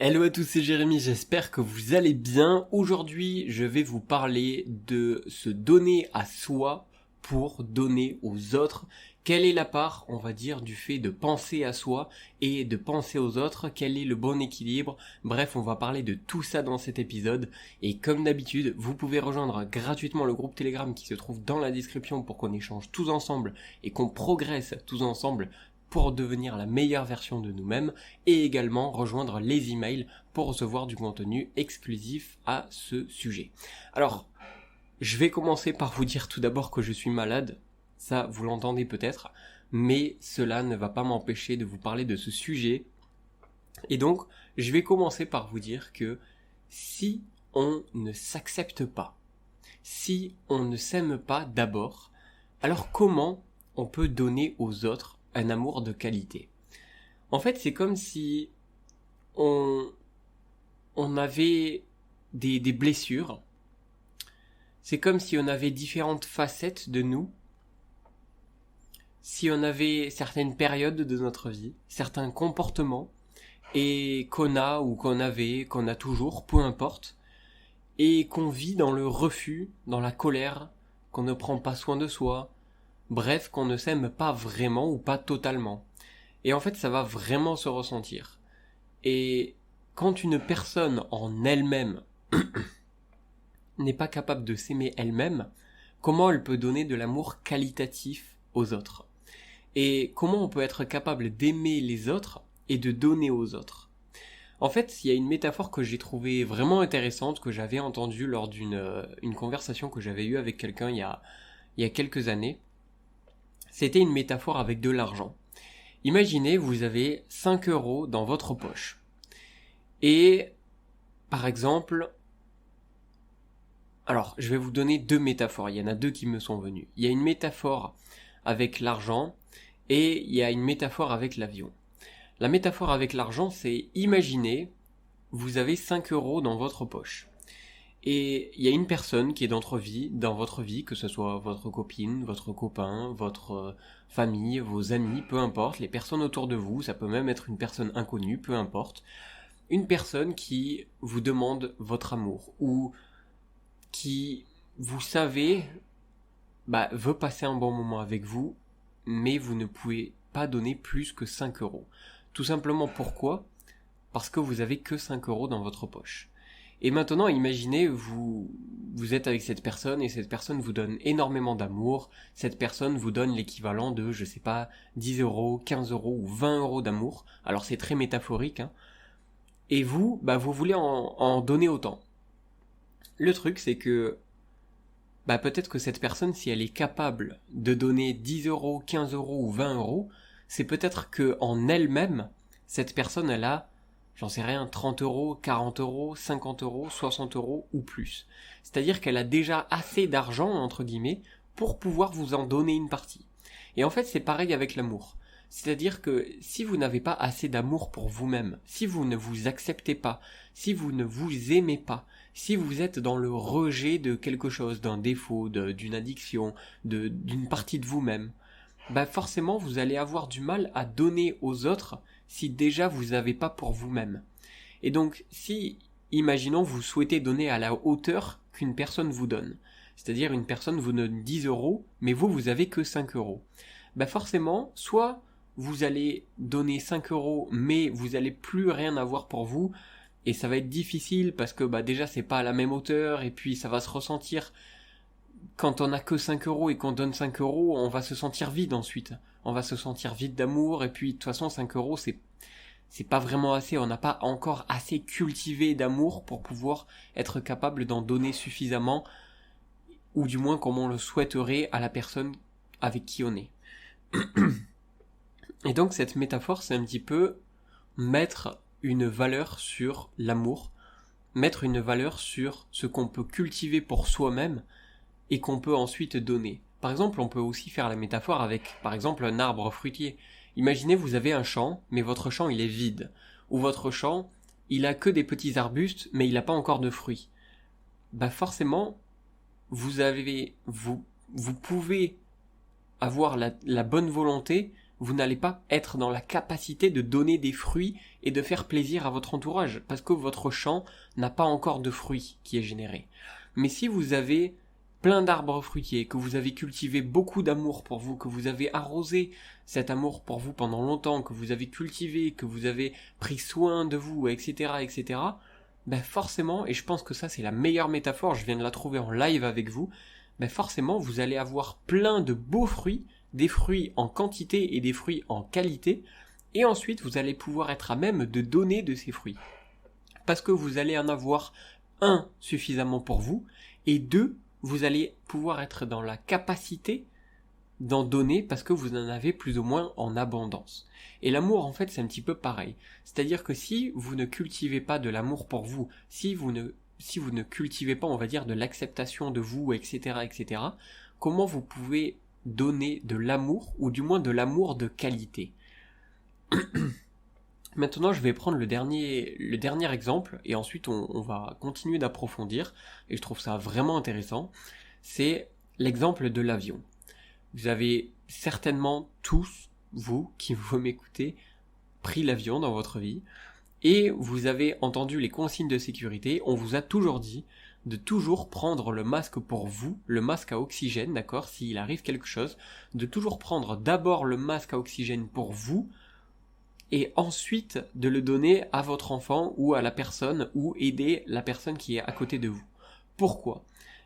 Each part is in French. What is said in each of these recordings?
Hello à tous, c'est Jérémy, j'espère que vous allez bien. Aujourd'hui, je vais vous parler de se donner à soi pour donner aux autres. Quelle est la part, on va dire, du fait de penser à soi et de penser aux autres? Quel est le bon équilibre? Bref, on va parler de tout ça dans cet épisode. Et comme d'habitude, vous pouvez rejoindre gratuitement le groupe Telegram qui se trouve dans la description pour qu'on échange tous ensemble et qu'on progresse tous ensemble pour devenir la meilleure version de nous-mêmes, et également rejoindre les emails pour recevoir du contenu exclusif à ce sujet. Alors, je vais commencer par vous dire tout d'abord que je suis malade, ça vous l'entendez peut-être, mais cela ne va pas m'empêcher de vous parler de ce sujet. Et donc, je vais commencer par vous dire que si on ne s'accepte pas, si on ne s'aime pas d'abord, alors comment on peut donner aux autres un amour de qualité? En fait, c'est comme si on avait des blessures. C'est comme si on avait différentes facettes de nous. Si on avait certaines périodes de notre vie, certains comportements, et qu'on a ou qu'on avait, qu'on a toujours, peu importe, et qu'on vit dans le refus, dans la colère, qu'on ne prend pas soin de soi, bref, qu'on ne s'aime pas vraiment ou pas totalement. Et en fait, ça va vraiment se ressentir. Et quand une personne en elle-même n'est pas capable de s'aimer elle-même, comment elle peut donner de l'amour qualitatif aux autres? Et comment on peut être capable d'aimer les autres et de donner aux autres? En fait, il y a une métaphore que j'ai trouvée vraiment intéressante, que j'avais entendue lors d'une conversation que j'avais eue avec quelqu'un il y a quelques années. C'était une métaphore avec de l'argent. Imaginez, vous avez 5 € dans votre poche. Et, par exemple, alors, je vais vous donner deux métaphores. Il y en a deux qui me sont venues. Il y a une métaphore avec l'argent et il y a une métaphore avec l'avion. La métaphore avec l'argent, c'est imaginez, vous avez 5 € dans votre poche. Et il y a une personne qui est dans votre vie, que ce soit votre copine, votre copain, votre famille, vos amis, peu importe, les personnes autour de vous, ça peut même être une personne inconnue, peu importe. Une personne qui vous demande votre amour, ou qui, vous savez, veut passer un bon moment avec vous, mais vous ne pouvez pas donner plus que 5 €. Tout simplement pourquoi? Parce que vous avez que 5 € dans votre poche. Et maintenant, imaginez, vous êtes avec cette personne et cette personne vous donne énormément d'amour. Cette personne vous donne l'équivalent de, 10 €, 15 € ou 20 € d'amour. Alors c'est très métaphorique, hein. Et vous, vous voulez en donner autant. Le truc, c'est que, peut-être que cette personne, si elle est capable de donner 10 €, 15 € ou 20 €, c'est peut-être que en elle-même, cette personne, elle a, 30 €, 40 €, 50 €, 60 € ou plus. C'est-à-dire qu'elle a déjà assez d'argent, entre guillemets, pour pouvoir vous en donner une partie. Et en fait, c'est pareil avec l'amour. C'est-à-dire que si vous n'avez pas assez d'amour pour vous-même, si vous ne vous acceptez pas, si vous ne vous aimez pas, si vous êtes dans le rejet de quelque chose, d'un défaut, d'une addiction, d'une partie de vous-même, forcément vous allez avoir du mal à donner aux autres si déjà vous n'avez pas pour vous-même. Et donc si, imaginons, vous souhaitez donner à la hauteur qu'une personne vous donne, c'est-à-dire une personne vous donne 10 €, mais vous avez que 5 €, forcément, soit vous allez donner 5 € mais vous allez plus rien avoir pour vous, et ça va être difficile parce que déjà c'est pas à la même hauteur, et puis ça va se ressentir. Quand on a que 5 € et qu'on donne 5 €, on va se sentir vide ensuite. On va se sentir vide d'amour, et puis de toute façon 5 € c'est pas vraiment assez, on n'a pas encore assez cultivé d'amour pour pouvoir être capable d'en donner suffisamment, ou du moins comme on le souhaiterait à la personne avec qui on est. Et donc cette métaphore, c'est un petit peu mettre une valeur sur l'amour, mettre une valeur sur ce qu'on peut cultiver pour soi-même et qu'on peut ensuite donner. Par exemple, on peut aussi faire la métaphore avec, par exemple, un arbre fruitier. Imaginez, vous avez un champ, mais votre champ il est vide. Ou votre champ, il a que des petits arbustes, mais il n'a pas encore de fruits. Forcément, vous pouvez avoir la bonne volonté vous n'allez pas être dans la capacité de donner des fruits et de faire plaisir à votre entourage, parce que votre champ n'a pas encore de fruits qui est généré. Mais si vous avez plein d'arbres fruitiers, que vous avez cultivé beaucoup d'amour pour vous, que vous avez arrosé cet amour pour vous pendant longtemps, que vous avez cultivé, que vous avez pris soin de vous, etc., etc., ben forcément, et je pense que ça c'est la meilleure métaphore, je viens de la trouver en live avec vous, ben forcément vous allez avoir plein de beaux fruits, des fruits en quantité et des fruits en qualité, et ensuite vous allez pouvoir être à même de donner de ces fruits. Parce que vous allez en avoir un suffisamment pour vous, et deux, vous allez pouvoir être dans la capacité d'en donner parce que vous en avez plus ou moins en abondance. Et l'amour, en fait, c'est un petit peu pareil. C'est-à-dire que si vous ne cultivez pas de l'amour pour vous, si vous ne cultivez pas, on va dire, de l'acceptation de vous, etc., etc., comment vous pouvez donner de l'amour, ou du moins de l'amour de qualité? Maintenant, je vais prendre le dernier exemple, et ensuite on va continuer d'approfondir, et je trouve ça vraiment intéressant. C'est l'exemple de l'avion. Vous avez certainement tous, vous qui m'écoutez, pris l'avion dans votre vie, et vous avez entendu les consignes de sécurité. On vous a toujours dit de toujours prendre le masque pour vous, le masque à oxygène, d'accord, s'il arrive quelque chose, de toujours prendre d'abord le masque à oxygène pour vous, et ensuite de le donner à votre enfant ou à la personne, ou aider la personne qui est à côté de vous. Pourquoi ?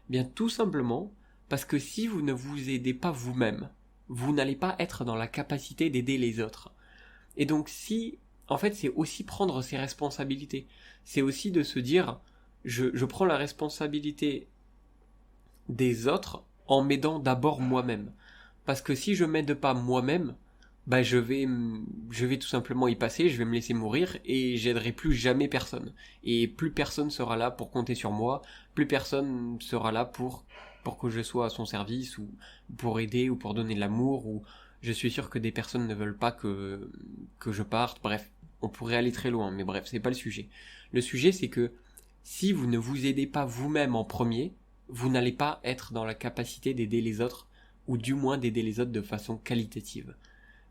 Bien tout simplement parce que si vous ne vous aidez pas vous-même, vous n'allez pas être dans la capacité d'aider les autres. Et donc en fait c'est aussi prendre ses responsabilités. C'est aussi de se dire, je prends la responsabilité des autres en m'aidant d'abord moi-même. Parce que si je m'aide pas moi-même, bah je vais tout simplement y passer, je vais me laisser mourir et j'aiderai plus jamais personne. Et plus personne sera là pour compter sur moi, plus personne sera là pour que je sois à son service, ou pour aider, ou pour donner de l'amour, ou je suis sûr que des personnes ne veulent pas que je parte, bref, on pourrait aller très loin, mais bref, c'est pas le sujet. Le sujet c'est que si vous ne vous aidez pas vous-même en premier, vous n'allez pas être dans la capacité d'aider les autres, ou du moins d'aider les autres de façon qualitative.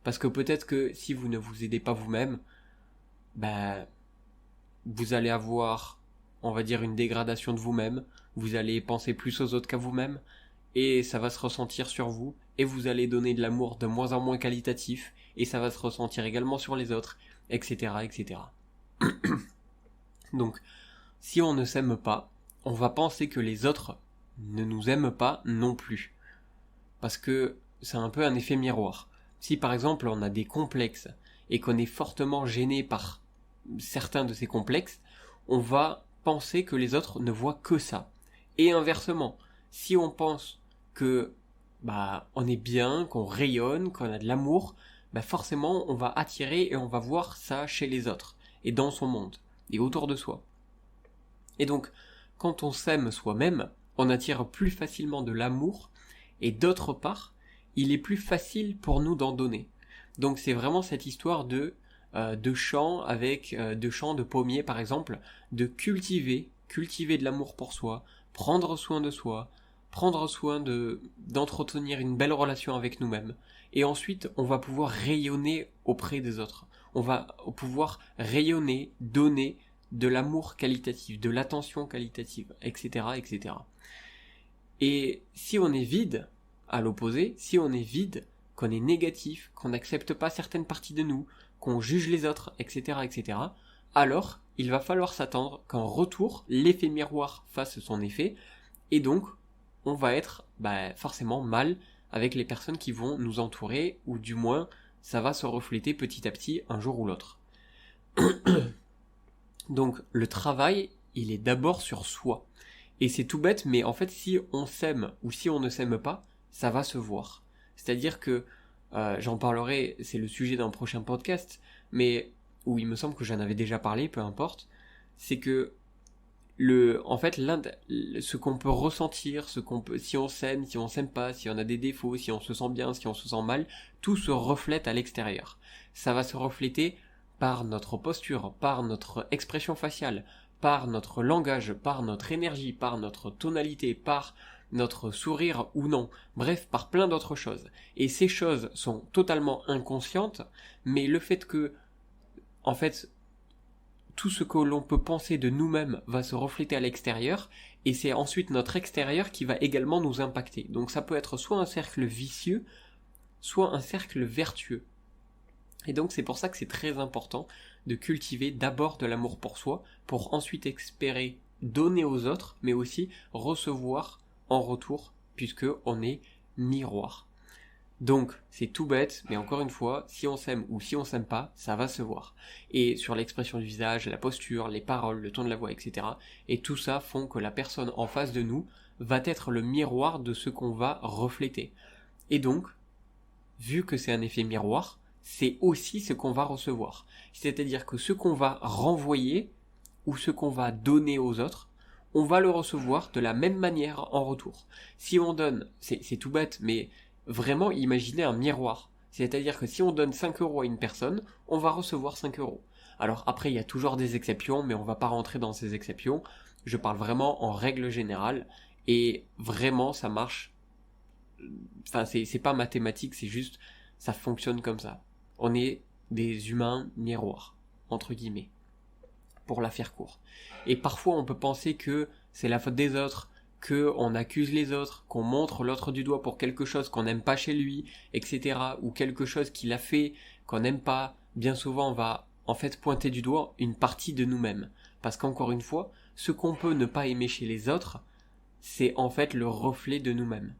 Parce que peut-être que si vous ne vous aidez pas vous-même, bah, vous allez avoir, on va dire, une dégradation de vous-même, vous allez penser plus aux autres qu'à vous-même, et ça va se ressentir sur vous, et vous allez donner de l'amour de moins en moins qualitatif, et ça va se ressentir également sur les autres, etc., etc. Donc, si on ne s'aime pas, on va penser que les autres ne nous aiment pas non plus. Parce que c'est un peu un effet miroir. Si par exemple on a des complexes, et qu'on est fortement gêné par certains de ces complexes, on va penser que les autres ne voient que ça. Et inversement, si on pense que on est bien, qu'on rayonne, qu'on a de l'amour, forcément on va attirer et on va voir ça chez les autres, et dans son monde, et autour de soi. Et donc, quand on s'aime soi-même, on attire plus facilement de l'amour, et d'autre part, il est plus facile pour nous d'en donner. Donc c'est vraiment cette histoire de champs de champs de pommiers par exemple, de cultiver de l'amour pour soi, prendre soin de soi, prendre soin d'entretenir une belle relation avec nous-mêmes, et ensuite on va pouvoir rayonner auprès des autres. On va pouvoir rayonner, donner de l'amour qualitatif, de l'attention qualitative, etc., etc. Et si on est vide, à l'opposé, si on est vide, qu'on est négatif, qu'on n'accepte pas certaines parties de nous, qu'on juge les autres, etc., etc., alors il va falloir s'attendre qu'en retour, l'effet miroir fasse son effet, et donc on va être forcément mal avec les personnes qui vont nous entourer, ou du moins ça va se refléter petit à petit un jour ou l'autre. Donc le travail, il est d'abord sur soi. Et c'est tout bête, mais en fait si on s'aime ou si on ne s'aime pas, ça va se voir. C'est-à-dire que, j'en parlerai, c'est le sujet d'un prochain podcast, mais où il me semble que j'en avais déjà parlé, peu importe, c'est que ce qu'on peut ressentir, si on s'aime, si on s'aime pas, si on a des défauts, si on se sent bien, si on se sent mal, tout se reflète à l'extérieur. Ça va se refléter par notre posture, par notre expression faciale, par notre langage, par notre énergie, par notre tonalité, par notre sourire ou non, bref, par plein d'autres choses. Et ces choses sont totalement inconscientes, mais le fait que, en fait, tout ce que l'on peut penser de nous-mêmes va se refléter à l'extérieur, et c'est ensuite notre extérieur qui va également nous impacter. Donc ça peut être soit un cercle vicieux, soit un cercle vertueux. Et donc c'est pour ça que c'est très important de cultiver d'abord de l'amour pour soi, pour ensuite espérer donner aux autres, mais aussi recevoir en retour, puisque on est miroir. Donc, c'est tout bête, mais encore une fois, si on s'aime ou si on s'aime pas, ça va se voir. Et sur l'expression du visage, la posture, les paroles, le ton de la voix, etc. Et tout ça font que la personne en face de nous va être le miroir de ce qu'on va refléter. Et donc, vu que c'est un effet miroir, c'est aussi ce qu'on va recevoir. C'est-à-dire que ce qu'on va renvoyer, ou ce qu'on va donner aux autres, on va le recevoir de la même manière en retour. Si on donne, c'est tout bête, mais vraiment imaginez un miroir. C'est-à-dire que si on donne 5 euros à une personne, on va recevoir 5 euros. Alors après, il y a toujours des exceptions, mais on va pas rentrer dans ces exceptions. Je parle vraiment en règle générale, et vraiment ça marche. Enfin, c'est pas mathématique, c'est juste, ça fonctionne comme ça. On est des humains miroirs, entre guillemets, pour la faire court. Et parfois on peut penser que c'est la faute des autres, qu'on accuse les autres, qu'on montre l'autre du doigt pour quelque chose qu'on n'aime pas chez lui, etc. ou quelque chose qu'il a fait qu'on n'aime pas. Bien souvent on va en fait pointer du doigt une partie de nous-mêmes. Parce qu'encore une fois, ce qu'on peut ne pas aimer chez les autres, c'est en fait le reflet de nous-mêmes.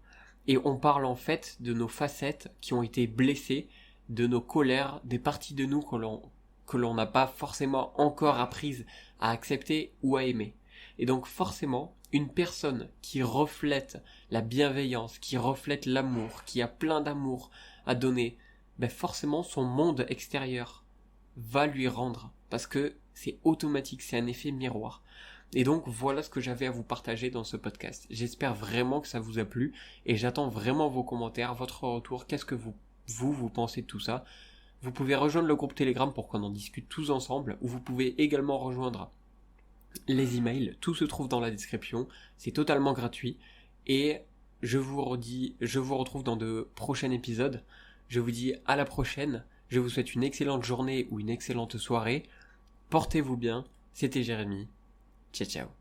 Et on parle en fait de nos facettes qui ont été blessées, de nos colères, des parties de nous que l'on n'a pas forcément encore apprises à accepter ou à aimer. Et donc forcément, une personne qui reflète la bienveillance, qui reflète l'amour, qui a plein d'amour à donner, ben forcément son monde extérieur va lui rendre, parce que c'est automatique, c'est un effet miroir. Et donc voilà ce que j'avais à vous partager dans ce podcast. J'espère vraiment que ça vous a plu, et j'attends vraiment vos commentaires, votre retour, qu'est-ce que vous pensez de tout ça. Vous pouvez rejoindre le groupe Telegram pour qu'on en discute tous ensemble, ou vous pouvez également rejoindre les emails, tout se trouve dans la description, c'est totalement gratuit, et je vous retrouve dans de prochains épisodes. Je vous dis à la prochaine, je vous souhaite une excellente journée ou une excellente soirée, portez-vous bien, c'était Jérémy, ciao ciao.